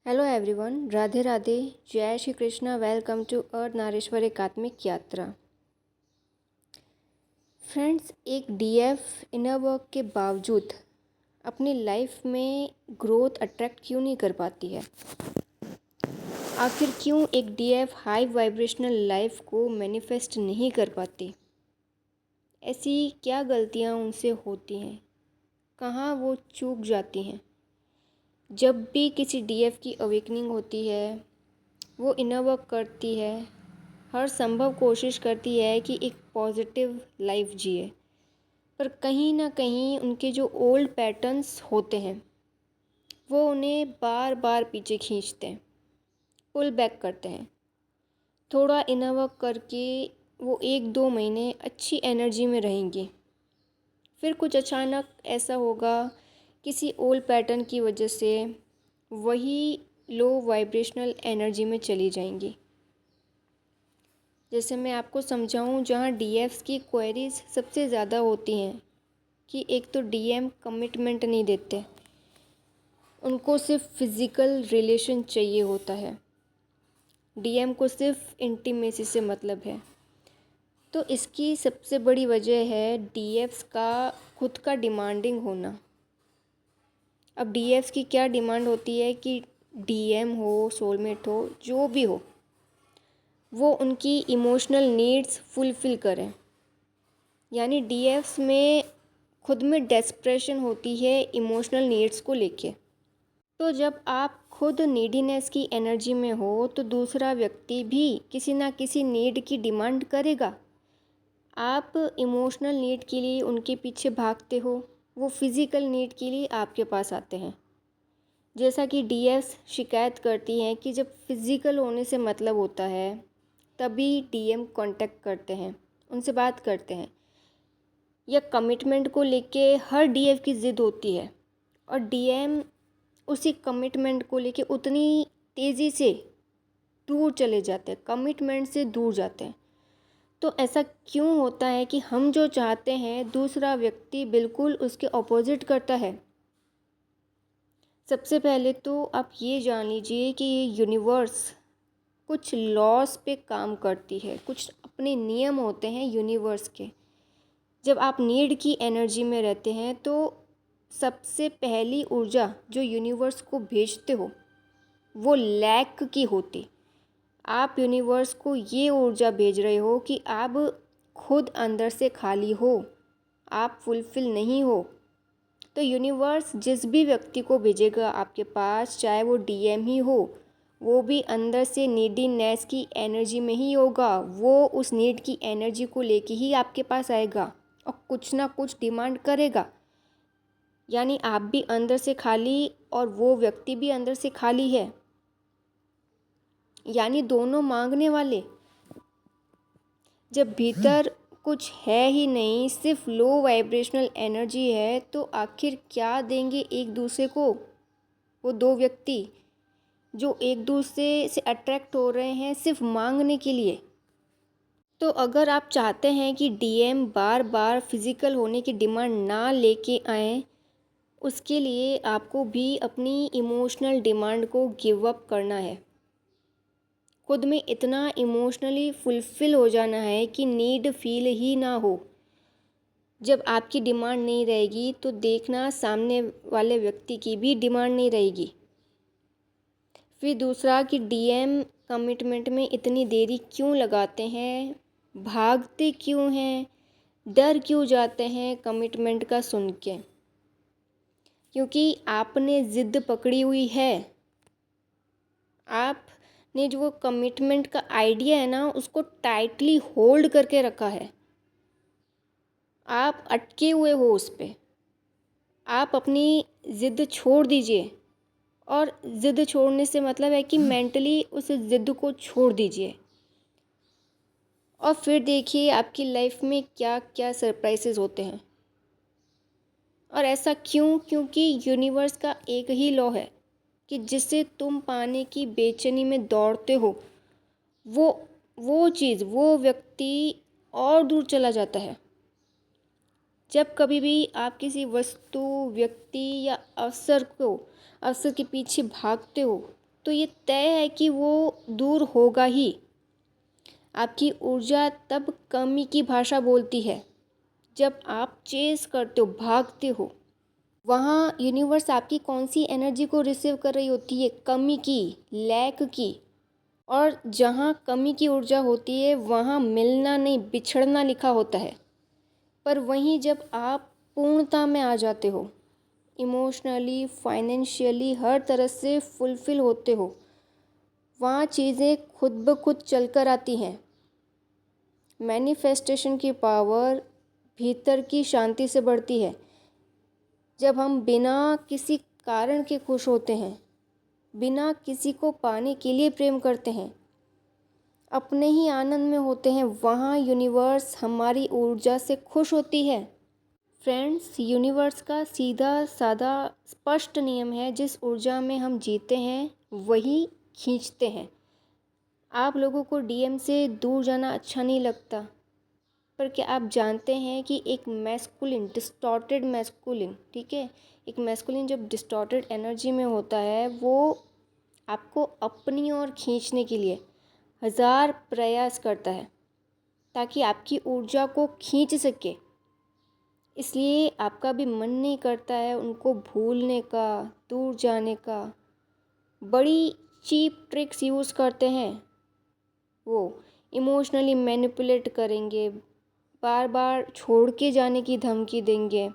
Hello everyone, Radhe Radhe, जय Shri Krishna. Welcome to Ardhanarishvara एकात्मिक यात्रा। फ्रेंड्स, एक डीएफ इनर वर्क के बावजूद अपनी लाइफ में ग्रोथ अट्रैक्ट क्यों नहीं कर पाती है? आखिर क्यों एक डीएफ हाई वाइब्रेशनल लाइफ को मैनिफेस्ट नहीं कर पाती? ऐसी क्या गलतियां उनसे होती हैं? कहाँ वो चूक जाती हैं? जब भी किसी डीएफ की अवेकनिंग होती है, वो इनर वर्क करती है, हर संभव कोशिश करती है कि एक पॉजिटिव लाइफ जिए, पर कहीं ना कहीं उनके जो ओल्ड पैटर्न्स होते हैं वो उन्हें बार बार पीछे खींचते हैं, पुल बैक करते हैं। थोड़ा इनर वर्क करके वो 1-2 महीने अच्छी एनर्जी में रहेंगी, फिर कुछ अचानक ऐसा होगा, किसी ओल्ड पैटर्न की वजह से वही लो वाइब्रेशनल एनर्जी में चली जाएंगी। जैसे मैं आपको समझाऊं, जहां डीएफ्स की क्वेरीज सबसे ज़्यादा होती हैं कि एक तो डीएम कमिटमेंट नहीं देते, उनको सिर्फ फिज़िकल रिलेशन चाहिए होता है, डीएम को सिर्फ इंटीमेसी से मतलब है। तो इसकी सबसे बड़ी वजह है डीएफ्स का खुद का डिमांडिंग होना। अब डीएफ्स की क्या डिमांड होती है कि डीएम हो, सोलमेट हो, जो भी हो, वो उनकी इमोशनल नीड्स फुलफ़िल करें। यानी डीएफ्स में खुद में डेस्परेशन होती है इमोशनल नीड्स को लेके। तो जब आप खुद नीडीनेस की एनर्जी में हो तो दूसरा व्यक्ति भी किसी ना किसी नीड की डिमांड करेगा। आप इमोशनल नीड के लिए उनके पीछे भागते हो, वो फिज़िकल नीड के लिए आपके पास आते हैं। जैसा कि डीएफ्स शिकायत करती हैं कि जब फिज़िकल होने से मतलब होता है तभी डीएम कांटेक्ट करते हैं, उनसे बात करते हैं। या कमिटमेंट को लेके हर डीएफ की ज़िद होती है और डीएम उसी कमिटमेंट को लेके उतनी तेज़ी से दूर चले जाते हैं, कमिटमेंट से दूर जाते हैं। तो ऐसा क्यों होता है कि हम जो चाहते हैं दूसरा व्यक्ति बिल्कुल उसके ऑपोजिट करता है? सबसे पहले तो आप ये जान लीजिए कि ये यूनिवर्स कुछ लॉस पे काम करती है, कुछ अपने नियम होते हैं यूनिवर्स के। जब आप नीड की एनर्जी में रहते हैं तो सबसे पहली ऊर्जा जो यूनिवर्स को भेजते हो वो लैक की होती। आप यूनिवर्स को ये ऊर्जा भेज रहे हो कि आप खुद अंदर से खाली हो, आप फुलफिल नहीं हो। तो यूनिवर्स जिस भी व्यक्ति को भेजेगा आपके पास, चाहे वो डीएम ही हो, वो भी अंदर से नीडीनेस की एनर्जी में ही होगा। वो उस नीड की एनर्जी को लेके ही आपके पास आएगा और कुछ ना कुछ डिमांड करेगा। यानी आप भी अंदर से खाली और वो व्यक्ति भी अंदर से खाली है, यानी दोनों मांगने वाले। जब भीतर कुछ है ही नहीं, सिर्फ लो वाइब्रेशनल एनर्जी है, तो आखिर क्या देंगे एक दूसरे को वो दो व्यक्ति जो एक दूसरे से अट्रैक्ट हो रहे हैं सिर्फ मांगने के लिए? तो अगर आप चाहते हैं कि डीएम बार बार फिज़िकल होने की डिमांड ना लेके आए, उसके लिए आपको भी अपनी इमोशनल डिमांड को गिव अप करना है। खुद में इतना इमोशनली फुलफ़िल हो जाना है कि नीड फील ही ना हो। जब आपकी डिमांड नहीं रहेगी तो देखना सामने वाले व्यक्ति की भी डिमांड नहीं रहेगी। फिर दूसरा कि डीएम कमिटमेंट में इतनी देरी क्यों लगाते हैं, भागते क्यों हैं, डर क्यों जाते हैं कमिटमेंट का सुन के? क्योंकि आपने ज़िद पकड़ी हुई है। आपने जो कमिटमेंट का आइडिया है ना, उसको टाइटली होल्ड करके रखा है। आप अटके हुए हो उस पे। आप अपनी ज़िद छोड़ दीजिए, और ज़िद छोड़ने से मतलब है कि मेंटली उस ज़िद को छोड़ दीजिए और फिर देखिए आपकी लाइफ में क्या क्या सरप्राइजेस होते हैं। और ऐसा क्यों? क्योंकि यूनिवर्स का एक ही लॉ है कि जिसे तुम पाने की बेचैनी में दौड़ते हो, वो चीज़, वो व्यक्ति और दूर चला जाता है। जब कभी भी आप किसी वस्तु, व्यक्ति या अवसर के पीछे भागते हो तो ये तय है कि वो दूर होगा ही। आपकी ऊर्जा तब कमी की भाषा बोलती है जब आप चेस करते हो, भागते हो। वहाँ यूनिवर्स आपकी कौन सी एनर्जी को रिसीव कर रही होती है? कमी की, लैक की। और जहाँ कमी की ऊर्जा होती है वहाँ मिलना नहीं, बिछड़ना लिखा होता है। पर वहीं जब आप पूर्णता में आ जाते हो, इमोशनली, फाइनेंशियली, हर तरह से फुलफिल होते हो, वहाँ चीज़ें खुद ब खुद चल कर आती हैं। मैनिफेस्टेशन की पावर भीतर की शांति से बढ़ती है जब हम बिना किसी कारण के खुश होते हैं, बिना किसी को पाने के लिए प्रेम करते हैं, अपने ही आनंद में होते हैं। वहाँ यूनिवर्स हमारी ऊर्जा से खुश होती है। फ्रेंड्स, यूनिवर्स का सीधा साधा स्पष्ट नियम है, जिस ऊर्जा में हम जीते हैं वही खींचते हैं। आप लोगों को डीएम से दूर जाना अच्छा नहीं लगता, पर क्या आप जानते हैं कि एक मैस्कुलिन, डिस्टॉर्टेड मैस्कुलिन, ठीक है, एक मैस्कुलिन जब डिस्टॉर्टेड एनर्जी में होता है वो आपको अपनी ओर खींचने के लिए 1000 प्रयास करता है ताकि आपकी ऊर्जा को खींच सके। इसलिए आपका भी मन नहीं करता है उनको भूलने का, दूर जाने का। बड़ी चीप ट्रिक्स यूज़ करते हैं वो, इमोशनली मैनिपुलेट करेंगे, बार बार छोड़ के जाने की धमकी देंगे,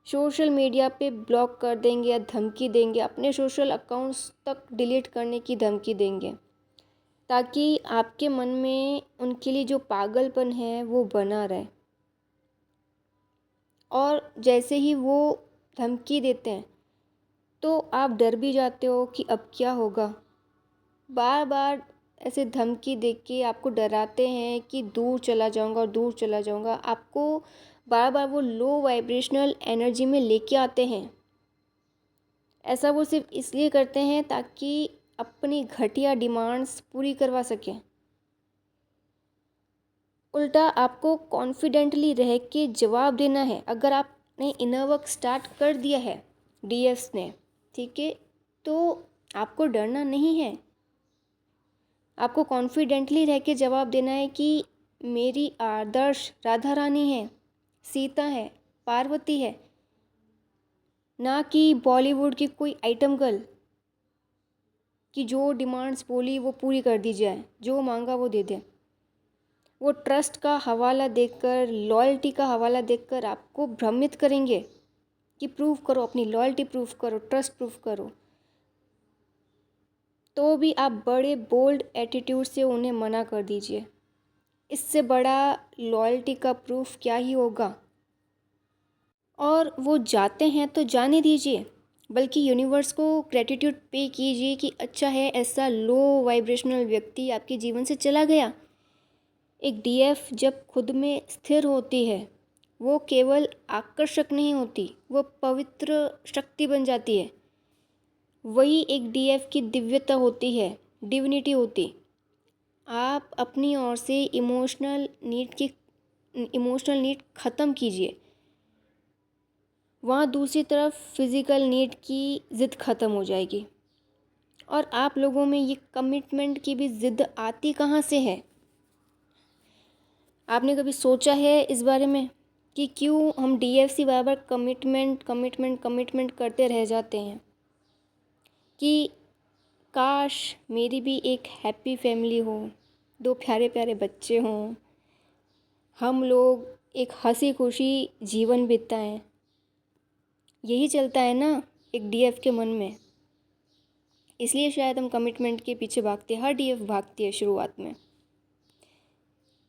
सोशल मीडिया पे ब्लॉक कर देंगे या धमकी देंगे, अपने सोशल अकाउंट्स तक डिलीट करने की धमकी देंगे, ताकि आपके मन में उनके लिए जो पागलपन है वो बना रहे। और जैसे ही वो धमकी देते हैं तो आप डर भी जाते हो कि अब क्या होगा। बार बार ऐसे धमकी देके के आपको डराते हैं कि दूर चला जाऊंगा और दूर चला जाऊंगा। आपको बार बार वो लो वाइब्रेशनल एनर्जी में लेके आते हैं। ऐसा वो सिर्फ इसलिए करते हैं ताकि अपनी घटिया डिमांड्स पूरी करवा सकें। उल्टा आपको कॉन्फिडेंटली रह के जवाब देना है। अगर आपने इनर वर्क स्टार्ट कर दिया है डीएफ्स ने, ठीक है, तो आपको डरना नहीं है। आपको कॉन्फिडेंटली रह के जवाब देना है कि मेरी आदर्श राधा रानी है, सीता है, पार्वती है, ना कि बॉलीवुड की कोई आइटम गर्ल कि जो डिमांड्स बोली वो पूरी कर दी जाए, जो मांगा वो दे दें। वो ट्रस्ट का हवाला देकर, लॉयल्टी का हवाला देकर आपको भ्रमित करेंगे कि प्रूव करो, अपनी लॉयल्टी प्रूव करो, ट्रस्ट प्रूव करो। तो भी आप बड़े बोल्ड एटीट्यूड से उन्हें मना कर दीजिए। इससे बड़ा लॉयल्टी का प्रूफ क्या ही होगा। और वो जाते हैं तो जाने दीजिए, बल्कि यूनिवर्स को ग्रेटिट्यूड पे कीजिए कि अच्छा है ऐसा लो वाइब्रेशनल व्यक्ति आपके जीवन से चला गया। एक डीएफ जब खुद में स्थिर होती है वो केवल आकर्षक नहीं होती, वो पवित्र शक्ति बन जाती है। वही एक डीएफ की दिव्यता होती है, डिविनिटी होती। आप अपनी ओर से इमोशनल नीड ख़त्म कीजिए। वहाँ दूसरी तरफ फिज़िकल नीड की ज़िद ख़त्म हो जाएगी। और आप लोगों में ये कमिटमेंट की भी ज़िद आती कहाँ से है? आपने कभी सोचा है इस बारे में कि क्यों हम डीएफसी बार कमिटमेंट कमिटमेंट कमिटमेंट करते रह जाते हैं? कि काश मेरी भी एक हैप्पी फैमिली हो, 2 प्यारे प्यारे बच्चे हों, हम लोग एक हंसी खुशी जीवन बिताएं। यही चलता है ना एक डीएफ के मन में। इसलिए शायद हम कमिटमेंट के पीछे भागते हैं। हर डीएफ भागती है शुरुआत में।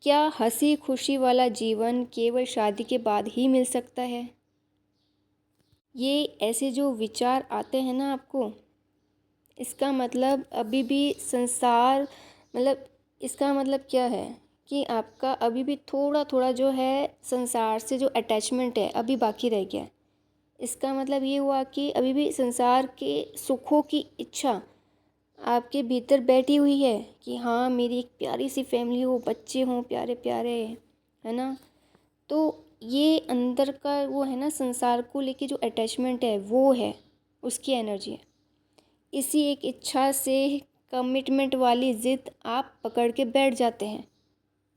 क्या हंसी खुशी वाला जीवन केवल शादी के बाद ही मिल सकता है? ये ऐसे जो विचार आते हैं ना आपको, इसका मतलब अभी भी संसार, मतलब इसका मतलब क्या है कि आपका अभी भी थोड़ा थोड़ा जो है संसार से जो अटैचमेंट है अभी बाकी रह गया है। इसका मतलब ये हुआ कि अभी भी संसार के सुखों की इच्छा आपके भीतर बैठी हुई है कि हाँ मेरी एक प्यारी सी फैमिली हो, बच्चे हों प्यारे प्यारे, है ना। तो ये अंदर का वो है ना, संसार को लेके जो अटैचमेंट है वो है, उसकी एनर्जी है। इसी एक इच्छा से कमिटमेंट वाली ज़िद आप पकड़ के बैठ जाते हैं।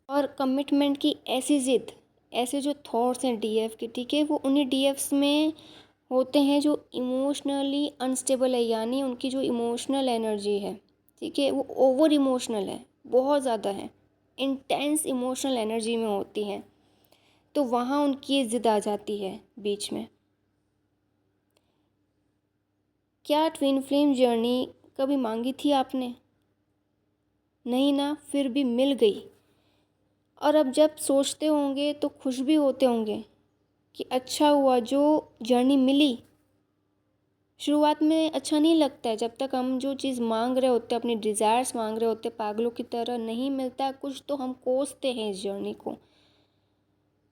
और कमिटमेंट की ऐसी ज़िद, ऐसे जो थॉट्स हैं डीएफ के, ठीक है, वो उन्हीं डीएफ्स में होते हैं जो इमोशनली अनस्टेबल है, यानी उनकी जो इमोशनल एनर्जी है, ठीक है, वो ओवर इमोशनल है, बहुत ज़्यादा है, इंटेंस इमोशनल एनर्जी में होती हैं। तो वहाँ उनकी ये ज़िद आ जाती है बीच में। क्या ट्विन फ्लेम जर्नी कभी मांगी थी आपने? नहीं ना, फिर भी मिल गई। और अब जब सोचते होंगे तो खुश भी होते होंगे कि अच्छा हुआ जो जर्नी मिली। शुरुआत में अच्छा नहीं लगता है, जब तक हम जो चीज़ मांग रहे होते हैं, अपने डिज़ायर्स मांग रहे होते हैं, पागलों की तरह नहीं मिलता कुछ तो हम कोसते हैं इस जर्नी को।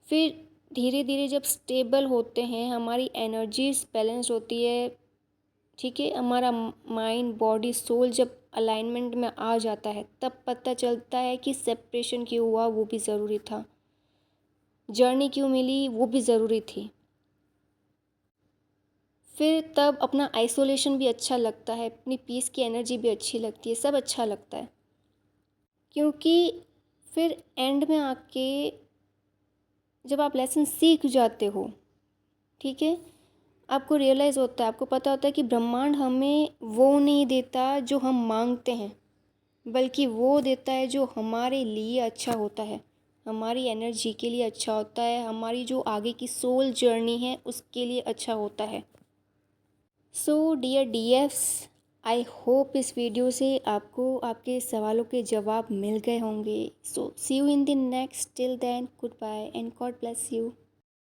फिर धीरे धीरे जब स्टेबल होते हैं, हमारी एनर्जीज बैलेंस होती है, ठीक है, हमारा माइंड बॉडी सोल जब अलाइनमेंट में आ जाता है, तब पता चलता है कि सेपरेशन क्यों हुआ, वो भी ज़रूरी था। जर्नी क्यों मिली, वो भी ज़रूरी थी। फिर तब अपना आइसोलेशन भी अच्छा लगता है, अपनी पीस की एनर्जी भी अच्छी लगती है, सब अच्छा लगता है। क्योंकि फिर एंड में आके जब आप लेसन सीख जाते हो, ठीक है, आपको रियलाइज़ होता है, आपको पता होता है कि ब्रह्मांड हमें वो नहीं देता जो हम मांगते हैं, बल्कि वो देता है जो हमारे लिए अच्छा होता है, हमारी एनर्जी के लिए अच्छा होता है, हमारी जो आगे की सोल जर्नी है उसके लिए अच्छा होता है। So dear DFs, I hope इस वीडियो से आपको आपके सवालों के जवाब मिल गए होंगे। So see you in the next, till then goodbye and God bless you.